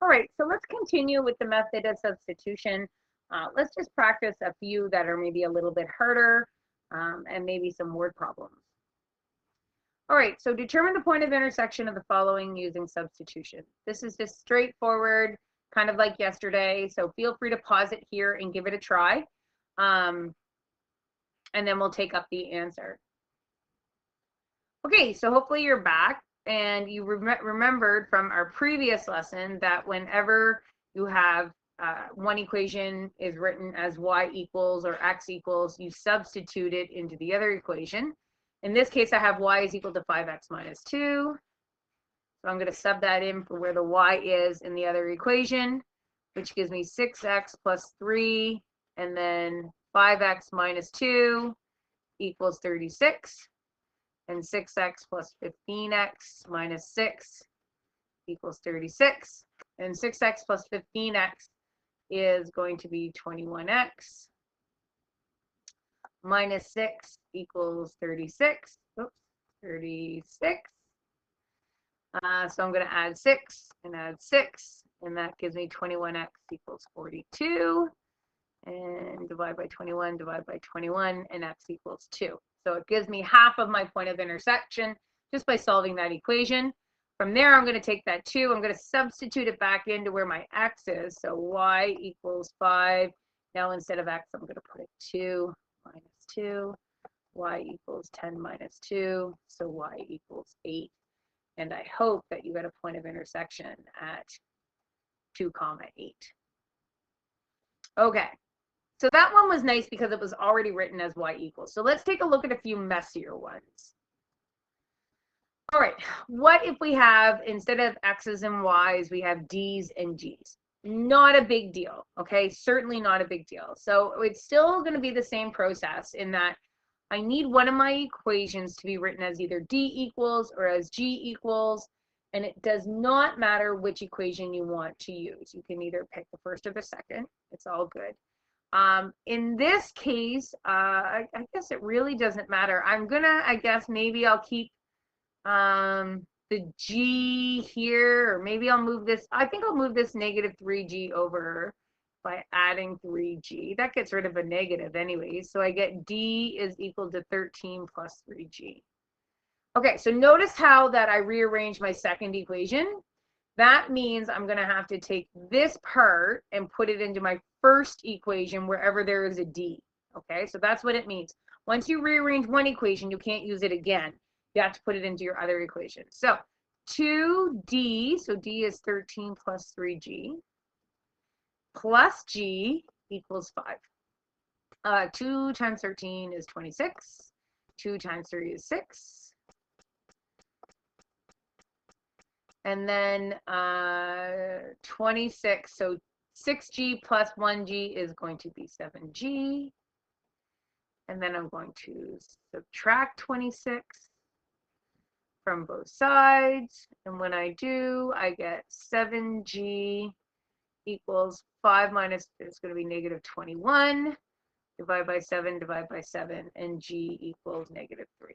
All right, so let's continue with the method of substitution. Let's just practice a few that are maybe a little bit harder and maybe some word problems. All right, so determine the point of intersection of the following using substitution. This is just straightforward, kind of like yesterday, so feel free to pause it here and give it a try, and then we'll take up the answer. Okay, so hopefully you're back and you remembered from our previous lesson that whenever you have one equation is written as y equals or x equals, you substitute it into the other equation. In this case, I have y is equal to 5x minus 2. So I'm going to sub that in for where the y is in the other equation, which gives me 6x plus 3, and then 5x minus 2 equals 36. And 6x plus 15x minus 6 equals 36. And 6x plus 15x is going to be 21x. Minus 6 equals 36. Oops, 36. So I'm going to add 6 and add 6. And that gives me 21x equals 42. And divide by 21, divide by 21, and x equals 2. So it gives me half of my point of intersection just by solving that equation. From there, I'm going to take that 2. I'm going to substitute it back into where my x is. So y equals 5. Now instead of x, I'm going to put it 2 minus 2. Y equals 10 minus 2. So y equals 8. And I hope that you get a point of intersection at 2, 8. Okay. So that one was nice because it was already written as y equals. So let's take a look at a few messier ones. All right, what if we have, instead of x's and y's, we have d's and g's? Not a big deal, okay? Certainly not a big deal. So it's still going to be the same process in that I need one of my equations to be written as either d equals or as g equals, and it does not matter which equation you want to use. You can either pick the first or the second. It's all good. In this case, I guess it really doesn't matter. I'm gonna, I guess maybe I'll keep the g here, or maybe I'll move this. I think I'll move this negative 3g over by adding 3g. That gets rid of a negative anyways. So I get d is equal to 13 plus 3g. Okay, so notice how that I rearranged my second equation. That means I'm going to have to take this part and put it into my first equation wherever there is a d. Okay, so that's what it means. Once you rearrange one equation, you can't use it again. You have to put it into your other equation. So 2d, so d is 13 plus 3g, plus g equals 5. 2 times 13 is 26. 2 times 3 is 6. And then 26, so 6g plus 1g is going to be 7g. And then I'm going to subtract 26 from both sides. And when I do, I get 7g equals 5 minus, it's going to be negative 21. Divide by 7, and g equals negative 3.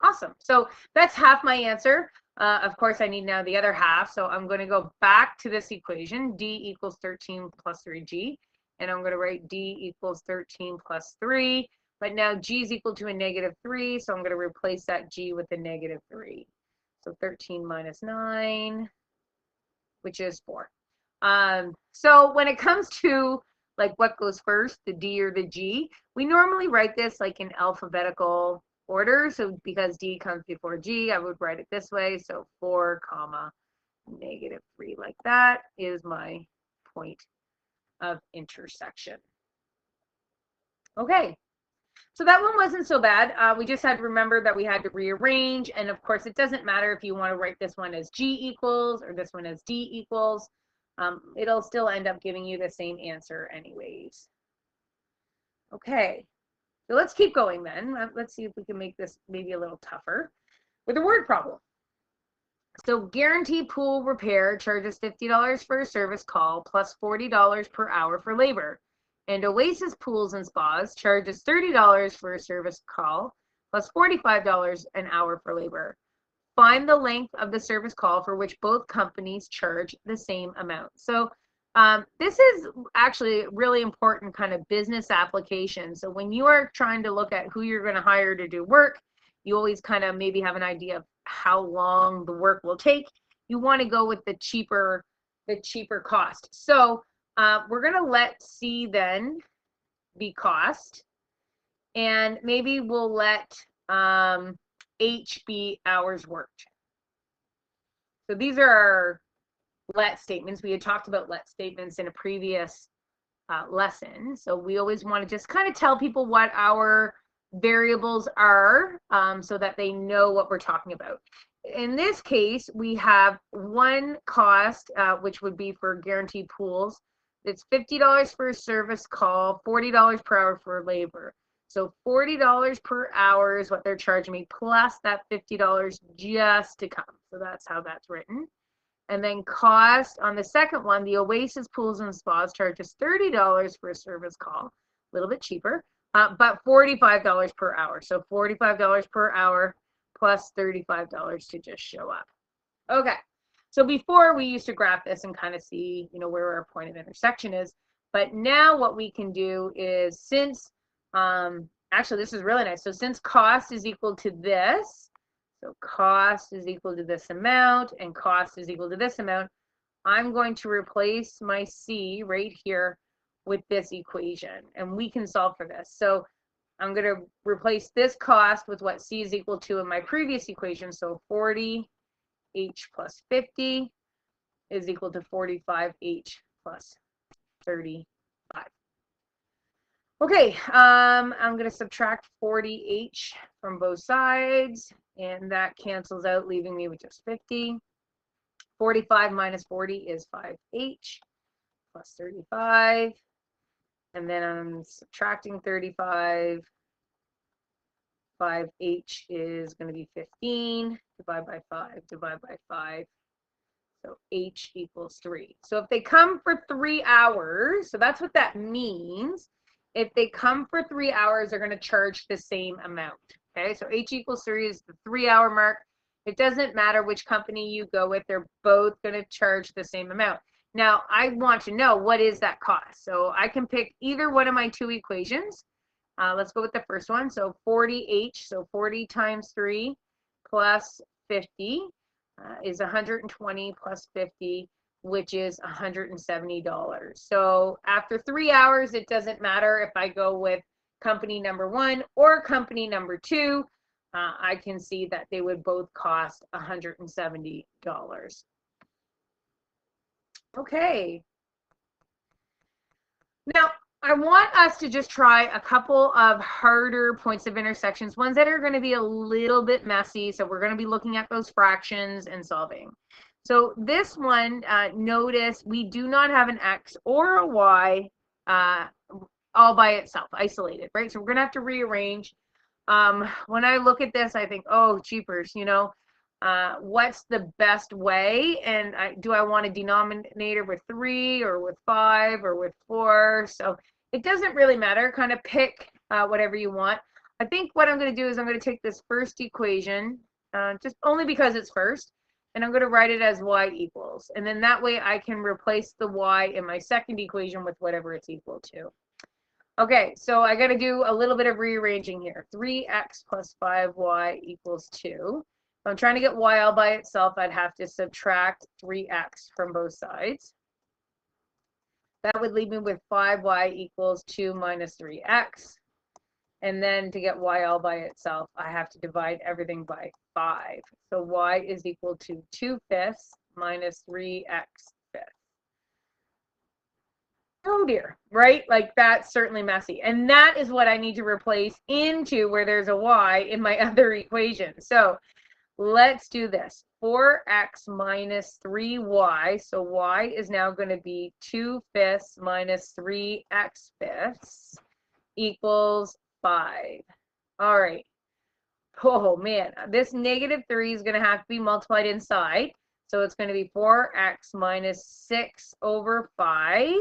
Awesome. So that's half my answer. Of course, I need now the other half. So I'm going to go back to this equation, d equals 13 plus 3g. And I'm going to write d equals 13 plus 3. But now g is equal to a negative 3. So I'm going to replace that g with a negative 3. So 13 minus 9, which is 4. So when it comes to like what goes first, the d or the g, we normally write this like in alphabetical order. So because d comes before g, I would write it this way. So 4 comma negative 3, like that is my point of intersection. Okay, so that one wasn't so bad. We just had to remember that we had to rearrange, and of course it doesn't matter if you want to write this one as g equals or this one as d equals. It'll still end up giving you the same answer anyways. Okay. So let's keep going then. Let's see if we can make this maybe a little tougher with a word problem. So Guarantee Pool Repair charges $50 for a service call plus $40 per hour for labor. And Oasis Pools and Spas charges $30 for a service call plus $45 an hour for labor. find the length of the service call for which both companies charge the same amount. So this is actually a really important kind of business application. So when you are trying to look at who you're going to hire to do work, you always kind of maybe have an idea of how long the work will take. You want to go with the cheaper cost. So we're going to let C then be cost, and maybe we'll let H be hours worked. So these are our let statements. We had talked about let statements in a previous lesson. So we always want to just kind of tell people what our variables are so that they know what we're talking about. In this case, we have one cost, which would be for guaranteed pools. It's $50 for a service call, $40 per hour for labor. So $40 per hour is what they're charging me, plus that $50 just to come. So that's how that's written. And then cost on the second one, the Oasis Pools and Spas charges $30 for a service call, a little bit cheaper, but $45 per hour. So $45 per hour plus $35 to just show up. Okay, so before we used to graph this and kind of see, you know, where our point of intersection is, but now what we can do is, since, actually this is really nice. So since cost is equal to this, so cost is equal to this amount and cost is equal to this amount, I'm going to replace my C right here with this equation, and we can solve for this. So I'm going to replace this cost with what C is equal to in my previous equation. So 40H plus 50 is equal to 45H plus 35. Okay, I'm going to subtract 40H from both sides, and that cancels out, leaving me with just 50. 45 minus 40 is 5H plus 35. And then I'm subtracting 35. 5H is going to be 15. Divide by 5, divide by 5. So H equals 3. So if they come for 3 hours, so that's what that means. If they come for 3 hours, they're going to charge the same amount. Okay, so H equals 3 is the 3-hour mark. It doesn't matter which company you go with, they're both going to charge the same amount. Now, I want to know, what is that cost? So I can pick either one of my two equations. Let's go with the first one. So 40H, so 40 times 3 plus 50 is 120 plus 50, which is $170. So after 3 hours, it doesn't matter if I go with company number 1 or company number 2. I can see that they would both cost $170. Okay. Now, I want us to just try a couple of harder points of intersections, ones that are going to be a little bit messy. So we're going to be looking at those fractions and solving. So this one, notice we do not have an X or a Y all by itself, isolated, right? So we're going to have to rearrange. When I look at this, I think, oh, jeepers, you know, what's the best way? And do I want a denominator with 3 or with 5 or with 4? So it doesn't really matter. Kind of pick whatever you want. I think what I'm going to do is I'm going to take this first equation, just only because it's first, and I'm going to write it as y equals. And then that way I can replace the y in my second equation with whatever it's equal to. Okay, so I got to do a little bit of rearranging here. 3x plus 5y equals 2. If I'm trying to get y all by itself, I'd have to subtract 3x from both sides. That would leave me with 5y equals 2 minus 3x. And then to get y all by itself, I have to divide everything by 5. So y is equal to 2/5 minus 3x fifth. Oh dear, right? Like, that's certainly messy. And that is what I need to replace into where there's a y in my other equation. So let's do this. 4x minus 3y. So y is now going to be 2/5 minus 3x fifths equals 5. All right. Oh man, this -3 is going to have to be multiplied inside. So it's going to be 4x minus 6 over 5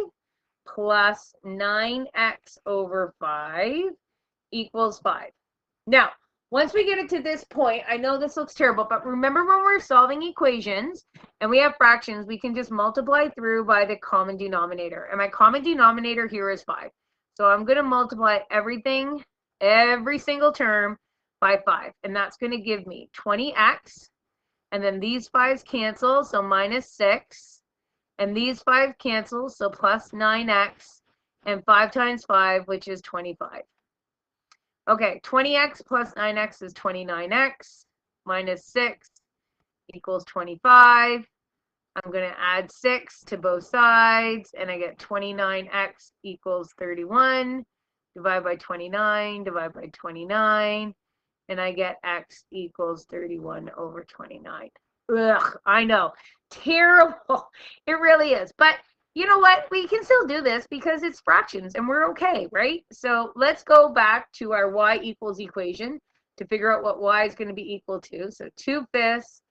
plus 9x over 5 equals 5. Now, Once we get it to this point, I know this looks terrible, but remember when we're solving equations and we have fractions, we can just multiply through by the common denominator. And my common denominator here is 5. So I'm going to multiply everything, every single term by 5. And that's going to give me 20x. And then these 5's cancel, so minus 6. And these 5 cancel, so plus 9x. And 5 times 5, which is 25. Okay, 20x plus 9x is 29x, minus 6 equals 25. I'm going to add 6 to both sides, and I get 29x equals 31. Divide by 29, divide by 29, and I get x equals 31 over 29. Ugh, I know, terrible. It really is, but you know what? We can still do this because it's fractions and we're okay, right? So let's go back to our y equals equation to figure out what y is going to be equal to. So 2/5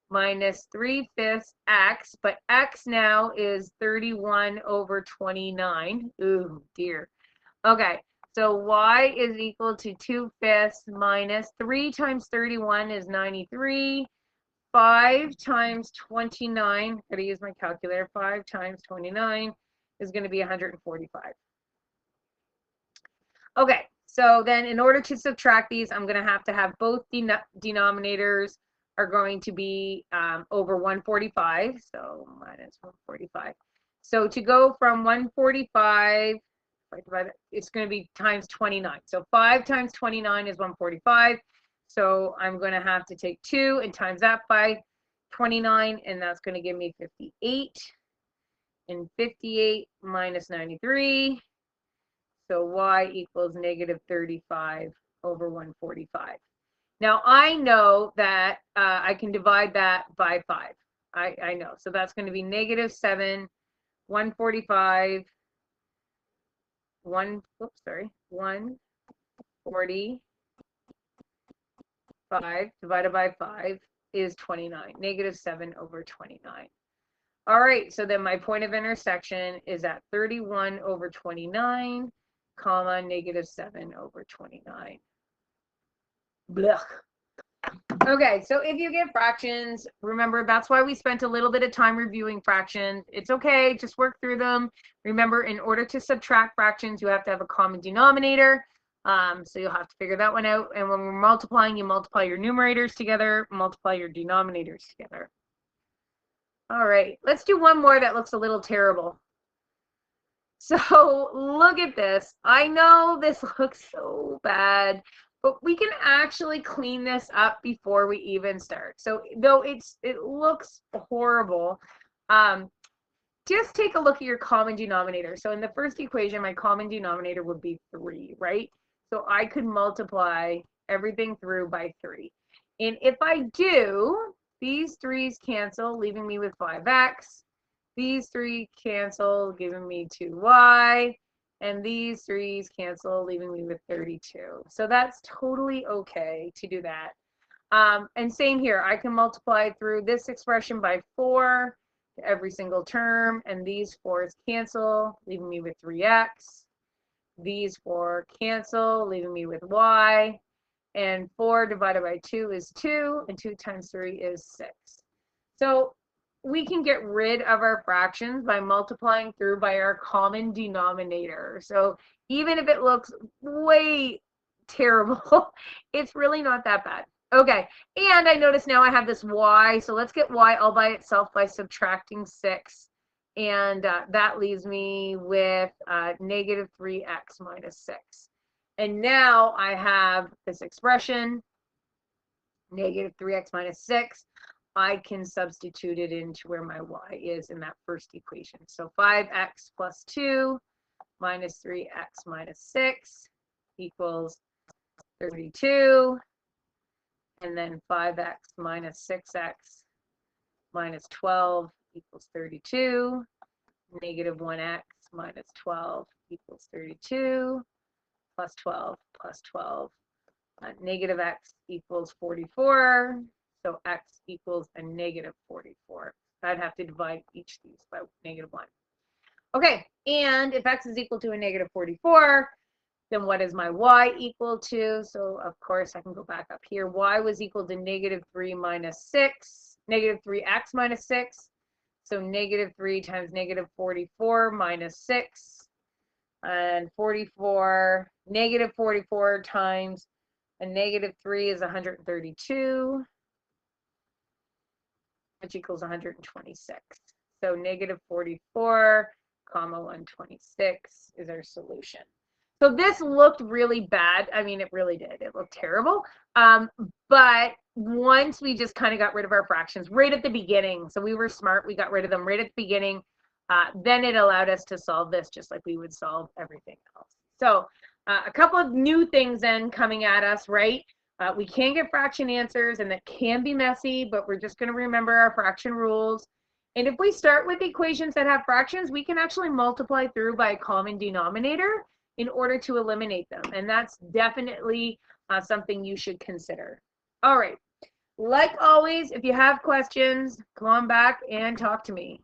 minus 3/5 x, but x now is 31 over 29. Ooh, dear. Okay, so y is equal to 2/5 minus 3 times 31 is 93. 5 times 29, I'm going to use my calculator, 5 times 29 is going to be 145. Okay, so then in order to subtract these, I'm going to have both denominators are going to be over 145, so minus 145. So to go from 145, it's going to be times 29. So 5 times 29 is 145. So I'm going to have to take 2 and times that by 29, and that's going to give me 58. And 58 minus 93. So y equals negative 35 over 145. Now I know that I can divide that by 5. I know. So that's going to be negative 7, 145, 140. 5 divided by 5 is 29, negative 7 over 29. All right, so then my point of intersection is at 31 over 29, comma, negative 7 over 29. Blech. Okay, so if you get fractions, remember that's why we spent a little bit of time reviewing fractions. It's okay, just work through them. Remember, in order to subtract fractions, you have to have a common denominator. So you'll have to figure that one out. And when we're multiplying, you multiply your numerators together, multiply your denominators together. All right, let's do one more that looks a little terrible. So look at this. I know this looks so bad, but we can actually clean this up before we even start. So though it looks horrible, just take a look at your common denominator. So in the first equation, my common denominator would be 3, right? So I could multiply everything through by 3. And if I do, these 3's cancel, leaving me with 5x. These 3 cancel, giving me 2y. And these 3's cancel, leaving me with 32. So that's totally okay to do that. And same here, I can multiply through this expression by 4 every single term, and these 4's cancel, leaving me with 3x. These 4 cancel, leaving me with y. And 4 divided by 2 is 2, and 2 times 3 is 6. So we can get rid of our fractions by multiplying through by our common denominator. So even if it looks way terrible, it's really not that bad. Okay, and I notice now I have this y, so let's get y all by itself by subtracting 6. And that leaves me with negative 3x minus 6. And now I have this expression, negative 3x minus 6. I can substitute it into where my y is in that first equation. So 5x plus 2 minus 3x minus 6 equals 32. And then 5x minus 6x minus 12 equals 32. Negative 1x minus 12 equals 32. Plus 12 plus 12. Negative x equals 44. So x equals a negative 44. I'd have to divide each of these by negative 1. Okay, and if x is equal to a negative 44, then what is my y equal to? So of course I can go back up here. Y was equal to negative 3 minus 6, negative 3x minus 6. So negative 3 times negative 44 minus 6. And 44, negative 44 times a negative 3 is 132, which equals 126. So negative 44, comma 126 is our solution. So this looked really bad. I mean, it really did. It looked terrible. But once we just kind of got rid of our fractions right at the beginning, so we were smart, we got rid of them right at the beginning, then it allowed us to solve this just like we would solve everything else. So a couple of new things then coming at us, right? We can get fraction answers, and that can be messy, but we're just going to remember our fraction rules. And if we start with equations that have fractions, we can actually multiply through by a common denominator in order to eliminate them. And that's definitely something you should consider. All right. Like always, if you have questions, come on back and talk to me.